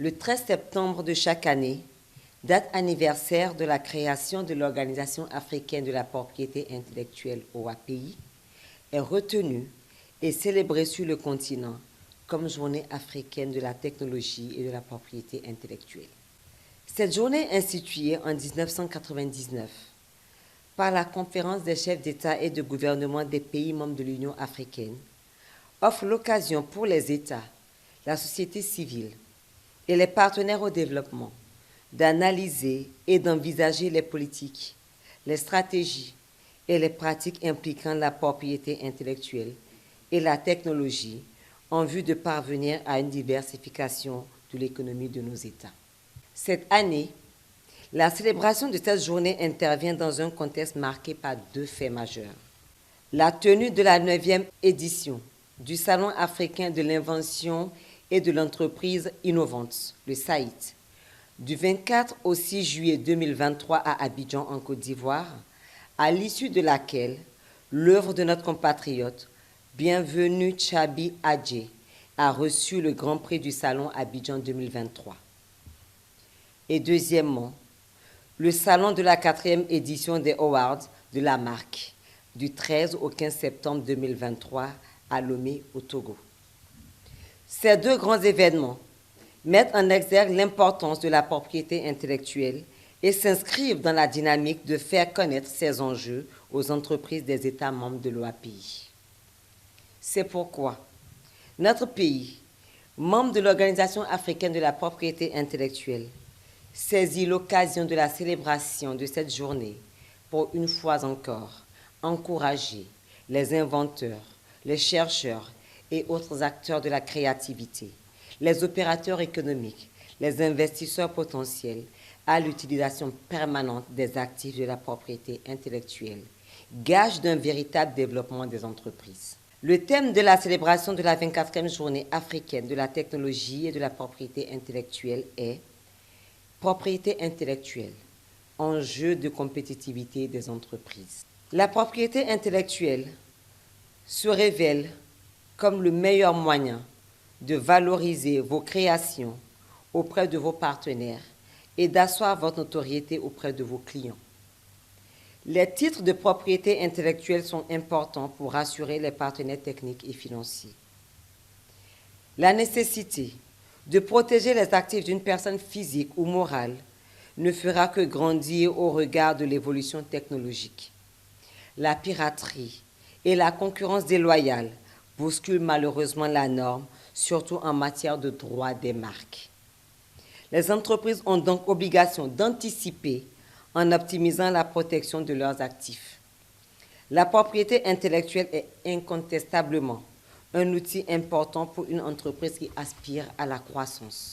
Le 13 septembre de chaque année, date anniversaire de la création de l'Organisation africaine de la propriété intellectuelle OAPI, est retenu et célébré sur le continent comme Journée africaine de la technologie et de la propriété intellectuelle. Cette journée instituée en 1999 par la Conférence des chefs d'État et de gouvernement des pays membres de l'Union africaine offre l'occasion pour les États, la société civile et les partenaires au développement d'analyser et d'envisager les politiques, les stratégies et les pratiques impliquant la propriété intellectuelle et la technologie en vue de parvenir à une diversification de l'économie de nos États. Cette année, la célébration de cette journée intervient dans un contexte marqué par deux faits majeurs. La tenue de la 9e édition du Salon africain de l'invention et de l'entreprise innovante, le SAIT, du 24 au 6 juillet 2023 à Abidjan, en Côte d'Ivoire, à l'issue de laquelle l'œuvre de notre compatriote, Bienvenue Tchabi Adjé, a reçu le Grand Prix du Salon Abidjan 2023. Et deuxièmement, le Salon de la 4e édition des Awards de la marque, du 13 au 15 septembre 2023 à Lomé, au Togo. Ces deux grands événements mettent en exergue l'importance de la propriété intellectuelle et s'inscrivent dans la dynamique de faire connaître ces enjeux aux entreprises des États membres de l'OAPI. C'est pourquoi notre pays, membre de l'Organisation africaine de la propriété intellectuelle, saisit l'occasion de la célébration de cette journée pour une fois encore encourager les inventeurs, les chercheurs et autres acteurs de la créativité, les opérateurs économiques, les investisseurs potentiels à l'utilisation permanente des actifs de la propriété intellectuelle, gage d'un véritable développement des entreprises. Le thème de la célébration de la 24e journée africaine de la technologie et de la propriété intellectuelle est « Propriété intellectuelle, enjeu de compétitivité des entreprises ». La propriété intellectuelle se révèle comme le meilleur moyen de valoriser vos créations auprès de vos partenaires et d'asseoir votre notoriété auprès de vos clients. Les titres de propriété intellectuelle sont importants pour rassurer les partenaires techniques et financiers. La nécessité de protéger les actifs d'une personne physique ou morale ne fera que grandir au regard de l'évolution technologique. La piraterie et la concurrence déloyale bousculent malheureusement la norme, surtout en matière de droit des marques. Les entreprises ont donc obligation d'anticiper en optimisant la protection de leurs actifs. La propriété intellectuelle est incontestablement un outil important pour une entreprise qui aspire à la croissance.